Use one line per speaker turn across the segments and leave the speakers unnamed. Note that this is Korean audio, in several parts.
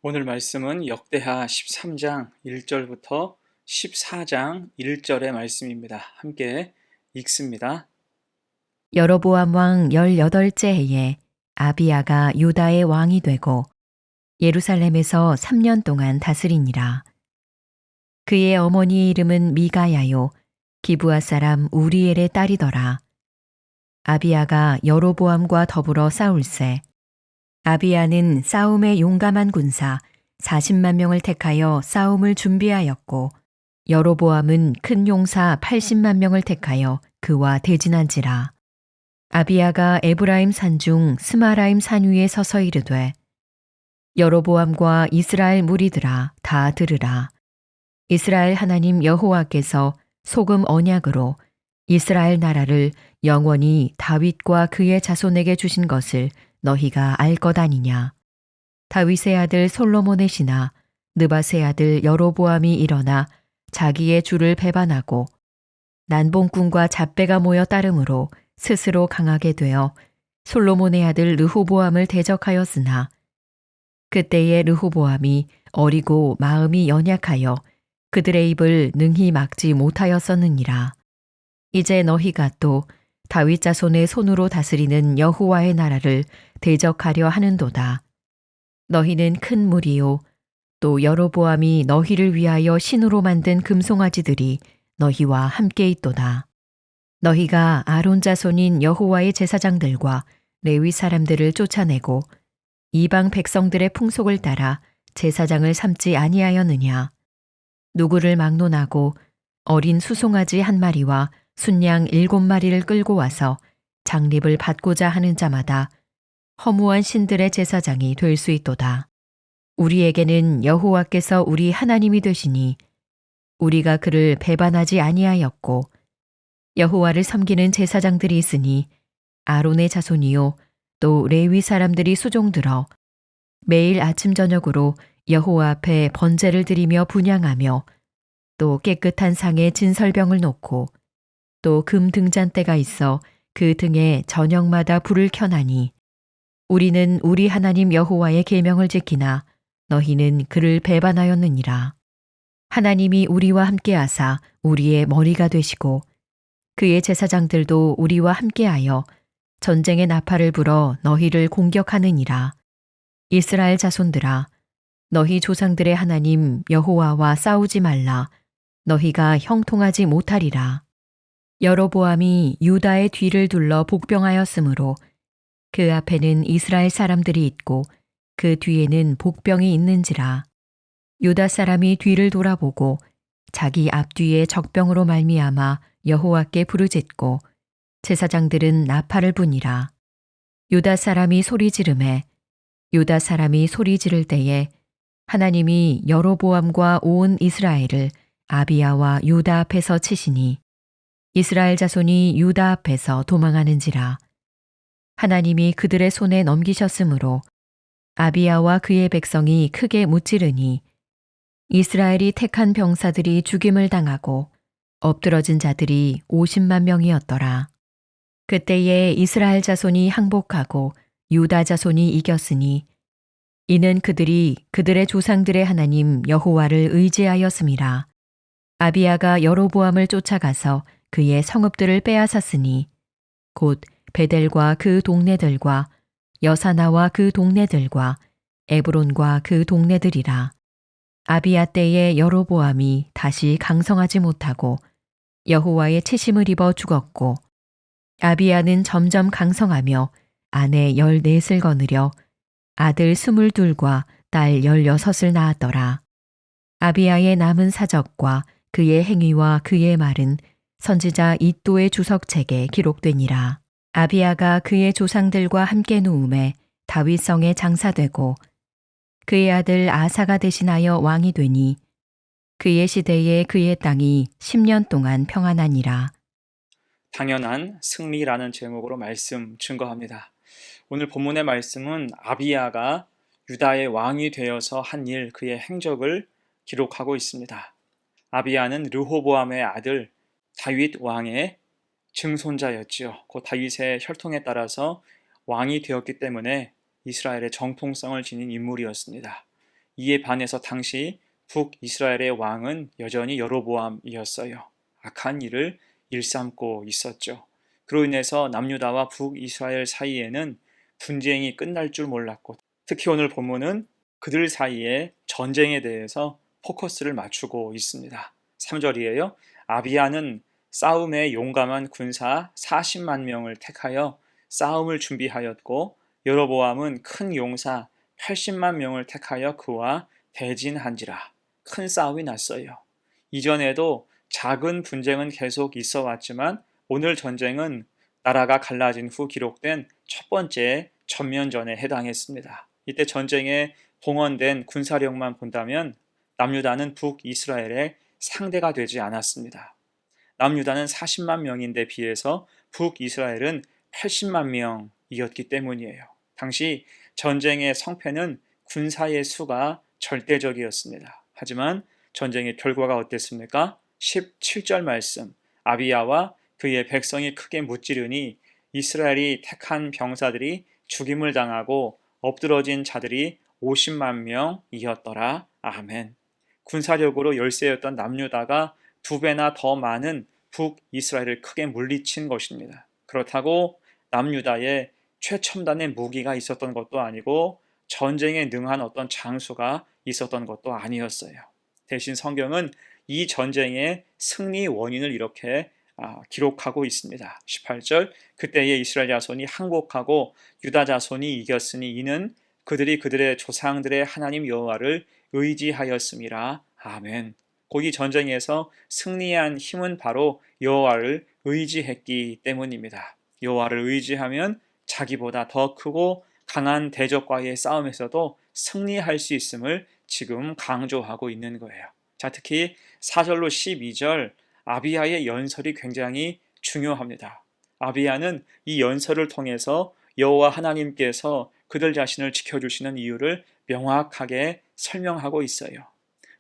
오늘 말씀은 역대하 13장 1절부터 14장 1절의 말씀입니다. 함께 읽습니다.
여로보암 왕 18째 해에 아비야가 유다의 왕이 되고 예루살렘에서 3년 동안 다스리니라. 그의 어머니의 이름은 미가야요 기브아 사람 우리엘의 딸이더라. 아비야가 여로보암과 더불어 싸울세. 아비야는 싸움에 용감한 군사 40만 명을 택하여 싸움을 준비하였고 여로보암은 큰 용사 80만 명을 택하여 그와 대진한지라. 아비야가 에브라임 산중 스마라임 산 위에 서서 이르되 여로보암과 이스라엘 무리들아 다 들으라. 이스라엘 하나님 여호와께서 소금 언약으로 이스라엘 나라를 영원히 다윗과 그의 자손에게 주신 것을 너희가 알 것 아니냐. 다윗의 아들 솔로몬의 신하 느밧의 아들 여로보암이 일어나 자기의 주를 배반하고 난봉꾼과 잡배가 모여 따름으로 스스로 강하게 되어 솔로몬의 아들 르호보암을 대적하였으나 그때의 르호보암이 어리고 마음이 연약하여 그들의 입을 능히 막지 못하였었느니라. 이제 너희가 또 다윗 자손의 손으로 다스리는 여호와의 나라를 대적하려 하는도다. 너희는 큰 무리요 또 여로보암이 너희를 위하여 신으로 만든 금송아지들이 너희와 함께 있도다. 너희가 아론 자손인 여호와의 제사장들과 레위 사람들을 쫓아내고 이방 백성들의 풍속을 따라 제사장을 삼지 아니하였느냐. 누구를 막론하고 어린 수송아지 한 마리와 순양 7마리를 끌고 와서 장립을 받고자 하는 자마다 허무한 신들의 제사장이 될 수 있도다. 우리에게는 여호와께서 우리 하나님이 되시니 우리가 그를 배반하지 아니하였고 여호와를 섬기는 제사장들이 있으니 아론의 자손이요 또 레위 사람들이 수종들어 매일 아침 저녁으로 여호와 앞에 번제를 드리며 분향하며 또 깨끗한 상에 진설병을 놓고 또 금 등잔대가 있어 그 등에 저녁마다 불을 켜나니 우리는 우리 하나님 여호와의 계명을 지키나 너희는 그를 배반하였느니라. 하나님이 우리와 함께하사 우리의 머리가 되시고 그의 제사장들도 우리와 함께하여 전쟁의 나팔을 불어 너희를 공격하느니라. 이스라엘 자손들아, 너희 조상들의 하나님 여호와와 싸우지 말라. 너희가 형통하지 못하리라. 여로보암이 유다의 뒤를 둘러 복병하였으므로 그 앞에는 이스라엘 사람들이 있고 그 뒤에는 복병이 있는지라. 유다 사람이 뒤를 돌아보고 자기 앞뒤에 적병으로 말미암아 여호와께 부르짖고 제사장들은 나팔을 부니라. 유다 사람이 소리 지르매 유다 사람이 소리 지를 때에 하나님이 여로보암과 온 이스라엘을 아비야와 유다 앞에서 치시니 이스라엘 자손이 유다 앞에서 도망하는지라. 하나님이 그들의 손에 넘기셨으므로 아비야와 그의 백성이 크게 무찌르니 이스라엘이 택한 병사들이 죽임을 당하고 엎드러진 자들이 50만 명이었더라. 그때에 이스라엘 자손이 항복하고 유다 자손이 이겼으니 이는 그들이 그들의 조상들의 하나님 여호와를 의지하였음이라. 아비야가 여로보암을 쫓아가서 그의 성읍들을 빼앗았으니 곧 베델과 그 동네들과 여사나와 그 동네들과 에브론과 그 동네들이라. 아비야 때에 여로보암이 다시 강성하지 못하고 여호와의 치심을 입어 죽었고 아비야는 점점 강성하며 아내 14을 거느려 아들 22과 딸 16을 낳았더라. 아비야의 남은 사적과 그의 행위와 그의 말은 선지자 이도의 주석책에 기록되니라. 아비야가 그의 조상들과 함께 누움에 다윗성에 장사되고 그의 아들 아사가 대신하여 왕이 되니 그의 시대에 그의 땅이 10년 동안 평안하니라.
당연한 승리라는 제목으로 말씀 증거합니다. 오늘 본문의 말씀은 아비야가 유다의 왕이 되어서 한 일, 그의 행적을 기록하고 있습니다. 아비야는 르호보암의 아들 다윗 왕의 증손자였지요. 그 다윗의 혈통에 따라서 왕이 되었기 때문에 이스라엘의 정통성을 지닌 인물이었습니다. 이에 반해서 당시 북이스라엘의 왕은 여전히 여로보암이었어요. 악한 일을 일삼고 있었죠. 그로 인해서 남유다와 북이스라엘 사이에는 분쟁이 끝날 줄 몰랐고, 특히 오늘 본문은 그들 사이의 전쟁에 대해서 포커스를 맞추고 있습니다. 3절이에요. 아비야는 싸움에 용감한 군사 40만 명을 택하여 싸움을 준비하였고, 여로보암은 큰 용사 80만 명을 택하여 그와 대진한지라. 큰 싸움이 났어요. 이전에도 작은 분쟁은 계속 있어 왔지만 오늘 전쟁은 나라가 갈라진 후 기록된 첫 번째 전면전에 해당했습니다. 이때 전쟁에 동원된 군사력만 본다면 남유다는 북이스라엘의 상대가 되지 않았습니다. 남유다는 40만 명인데 비해서 북이스라엘은 80만 명이었기 때문이에요. 당시 전쟁의 성패는 군사의 수가 절대적이었습니다. 하지만 전쟁의 결과가 어땠습니까? 17절 말씀. 아비야와 그의 백성이 크게 무찌르니 이스라엘이 택한 병사들이 죽임을 당하고 엎드러진 자들이 50만 명이었더라. 아멘. 군사력으로 열세였던 남유다가 두 배나 더 많은 북이스라엘을 크게 물리친 것입니다. 그렇다고 남유다에 최첨단의 무기가 있었던 것도 아니고 전쟁에 능한 어떤 장수가 있었던 것도 아니었어요. 대신 성경은 이 전쟁의 승리 원인을 이렇게 기록하고 있습니다. 18절, 그때에 이스라엘 자손이 항복하고 유다 자손이 이겼으니 이는 그들이 그들의 조상들의 하나님 여호와를 의지하였음이라. 아멘. 고이 전쟁에서 승리한 힘은 바로 여호와를 의지했기 때문입니다. 여호와를 의지하면 자기보다 더 크고 강한 대적과의 싸움에서도 승리할 수 있음을 지금 강조하고 있는 거예요. 자, 특히 4절로 12절 아비야의 연설이 굉장히 중요합니다. 아비야는 이 연설을 통해서 여호와 하나님께서 그들 자신을 지켜주시는 이유를 명확하게 설명하고 있어요.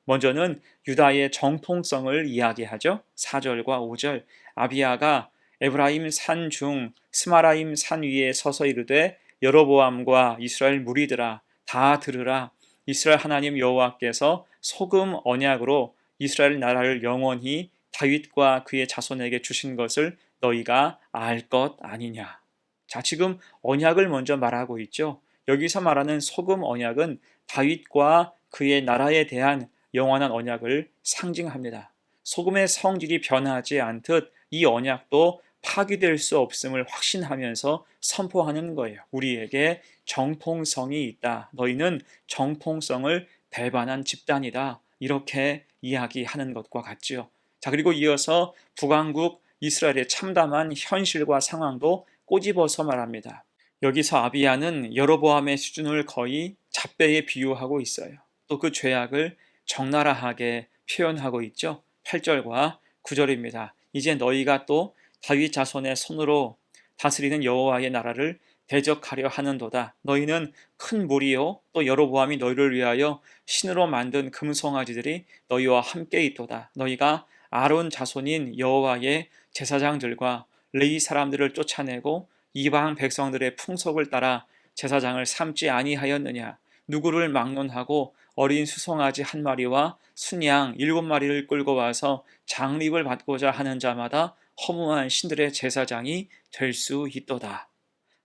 먼저는 유다의 정통성을 이야기하죠. 4절과 5절 아비야가 에브라임 산 중 스마라임 산 위에 서서 이르되 여로보암과 이스라엘 무리들아 다 들으라. 이스라엘 하나님 여호와께서 소금 언약으로 이스라엘 나라를 영원히 다윗과 그의 자손에게 주신 것을 너희가 알 것 아니냐. 자, 지금 언약을 먼저 말하고 있죠. 여기서 말하는 소금 언약은 다윗과 그의 나라에 대한 영원한 언약을 상징합니다. 소금의 성질이 변하지 않듯 이 언약도 파기될 수 없음을 확신하면서 선포하는 거예요. 우리에게 정통성이 있다. 너희는 정통성을 배반한 집단이다. 이렇게 이야기하는 것과 같지요. 자, 그리고 이어서 북왕국 이스라엘의 참담한 현실과 상황도 꼬집어서 말합니다. 여기서 아비야는 여로보암의 수준을 거의 잡배에 비유하고 있어요. 또 그 죄악을 적나라하게 표현하고 있죠. 8절과 9절입니다. 이제 너희가 또 다윗 자손의 손으로 다스리는 여호와의 나라를 대적하려 하는도다. 너희는 큰 무리요 또 여로보암이 너희를 위하여 신으로 만든 금송아지들이 너희와 함께 있도다. 너희가 아론 자손인 여호와의 제사장들과 레위 사람들을 쫓아내고 이방 백성들의 풍속을 따라 제사장을 삼지 아니하였느냐. 누구를 막론하고 어린 수송아지 한 마리와 순양 7마리를 끌고 와서 장립을 받고자 하는 자마다 허무한 신들의 제사장이 될 수 있도다.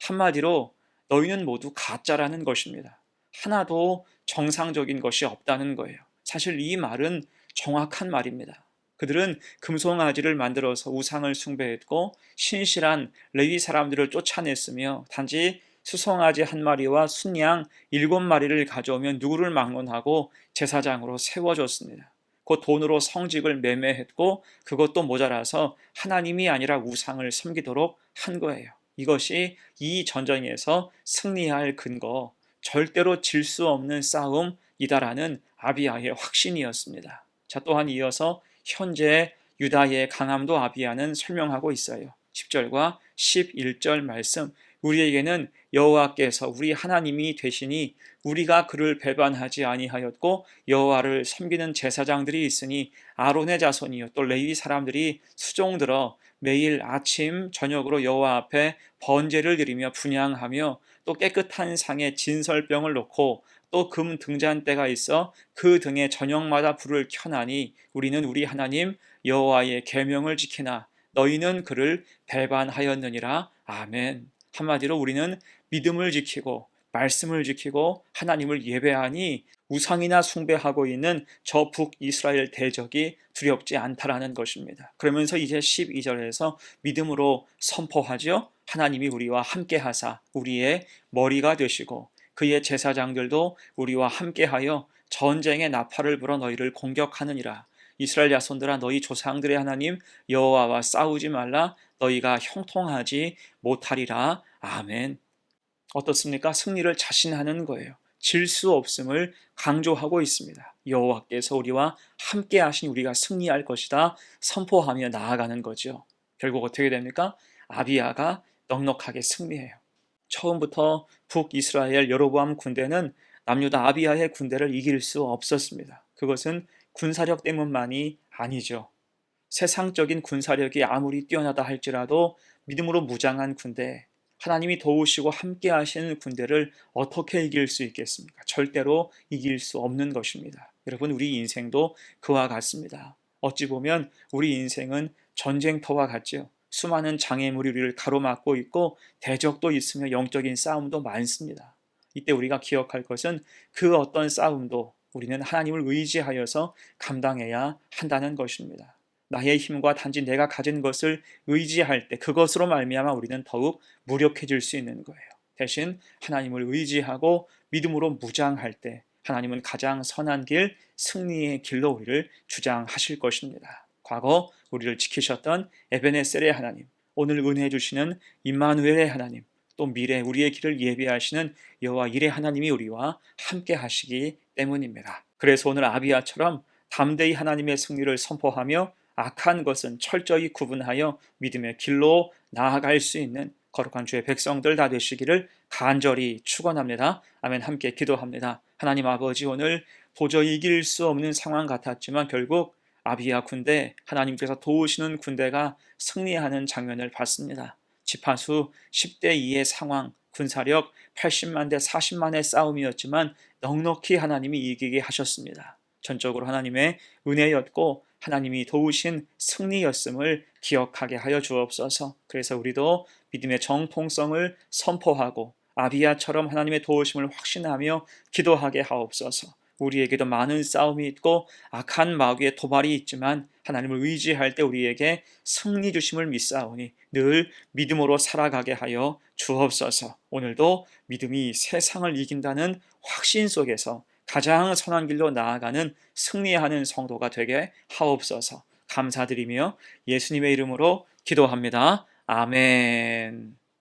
한마디로 너희는 모두 가짜라는 것입니다. 하나도 정상적인 것이 없다는 거예요. 사실 이 말은 정확한 말입니다. 그들은 금송아지를 만들어서 우상을 숭배했고 신실한 레위 사람들을 쫓아냈으며 단지 수송아지 한 마리와 순양 7마리를 가져오면 누구를 막론하고 제사장으로 세워줬습니다. 그 돈으로 성직을 매매했고 그것도 모자라서 하나님이 아니라 우상을 섬기도록 한 거예요. 이것이 이 전쟁에서 승리할 근거, 절대로 질 수 없는 싸움이다라는 아비야의 확신이었습니다. 자, 또한 이어서 현재 유다의 강함도 아비야는 설명하고 있어요. 10절과 11절 말씀, 우리에게는 여호와께서 우리 하나님이 되시니 우리가 그를 배반하지 아니하였고 여호와를 섬기는 제사장들이 있으니 아론의 자손이요 또 레위 사람들이 수종들어 매일 아침 저녁으로 여호와 앞에 번제를 드리며 분향하며 또 깨끗한 상에 진설병을 놓고 또 금 등잔대가 있어 그 등에 저녁마다 불을 켜나니 우리는 우리 하나님 여호와의 계명을 지키나 너희는 그를 배반하였느니라. 아멘. 한마디로 우리는 믿음을 지키고 말씀을 지키고 하나님을 예배하니 우상이나 숭배하고 있는 저 북이스라엘 대적이 두렵지 않다라는 것입니다. 그러면서 이제 12절에서 믿음으로 선포하죠. 하나님이 우리와 함께 하사 우리의 머리가 되시고 그의 제사장들도 우리와 함께하여 전쟁의 나팔을 불어 너희를 공격하느니라. 이스라엘 자손들아 너희 조상들의 하나님 여호와와 싸우지 말라. 너희가 형통하지 못하리라. 아멘. 어떻습니까? 승리를 자신하는 거예요. 질 수 없음을 강조하고 있습니다. 여호와께서 우리와 함께 하신 우리가 승리할 것이다 선포하며 나아가는 거죠. 결국 어떻게 됩니까? 아비야가 넉넉하게 승리해요. 처음부터 북이스라엘 여로보암 군대는 남유다 아비야의 군대를 이길 수 없었습니다. 그것은 군사력 때문만이 아니죠. 세상적인 군사력이 아무리 뛰어나다 할지라도 믿음으로 무장한 군대, 하나님이 도우시고 함께 하시는 군대를 어떻게 이길 수 있겠습니까? 절대로 이길 수 없는 것입니다. 여러분, 우리 인생도 그와 같습니다. 어찌 보면 우리 인생은 전쟁터와 같죠. 수많은 장애물이 우리를 가로막고 있고 대적도 있으며 영적인 싸움도 많습니다. 이때 우리가 기억할 것은 그 어떤 싸움도 우리는 하나님을 의지하여서 감당해야 한다는 것입니다. 나의 힘과 단지 내가 가진 것을 의지할 때 그것으로 말미암아 우리는 더욱 무력해질 수 있는 거예요. 대신 하나님을 의지하고 믿음으로 무장할 때 하나님은 가장 선한 길, 승리의 길로 우리를 주장하실 것입니다. 과거 우리를 지키셨던 에베네셀의 하나님, 오늘 은혜 주시는 임마누엘의 하나님, 또 미래 우리의 길을 예비하시는 여호와 일의 하나님이 우리와 함께 하시기 때문입니다. 그래서 오늘 아비야처럼 담대히 하나님의 승리를 선포하며 악한 것은 철저히 구분하여 믿음의 길로 나아갈 수 있는 거룩한 주의 백성들 다 되시기를 간절히 축원합니다. 아멘. 함께 기도합니다. 하나님 아버지, 오늘 도저히 이길 수 없는 상황 같았지만 결국 아비야 군대, 하나님께서 도우시는 군대가 승리하는 장면을 봤습니다. 지파수 10대 2의 상황, 군사력 80만 대 40만의 싸움이었지만 넉넉히 하나님이 이기게 하셨습니다. 전적으로 하나님의 은혜였고 하나님이 도우신 승리였음을 기억하게 하여 주옵소서. 그래서 우리도 믿음의 정통성을 선포하고 아비야처럼 하나님의 도우심을 확신하며 기도하게 하옵소서. 우리에게도 많은 싸움이 있고 악한 마귀의 도발이 있지만 하나님을 의지할 때 우리에게 승리 주심을 믿사오니 늘 믿음으로 살아가게 하여 주옵소서. 오늘도 믿음이 세상을 이긴다는 확신 속에서 가장 선한 길로 나아가는 승리하는 성도가 되게 하옵소서. 감사드리며 예수님의 이름으로 기도합니다. 아멘.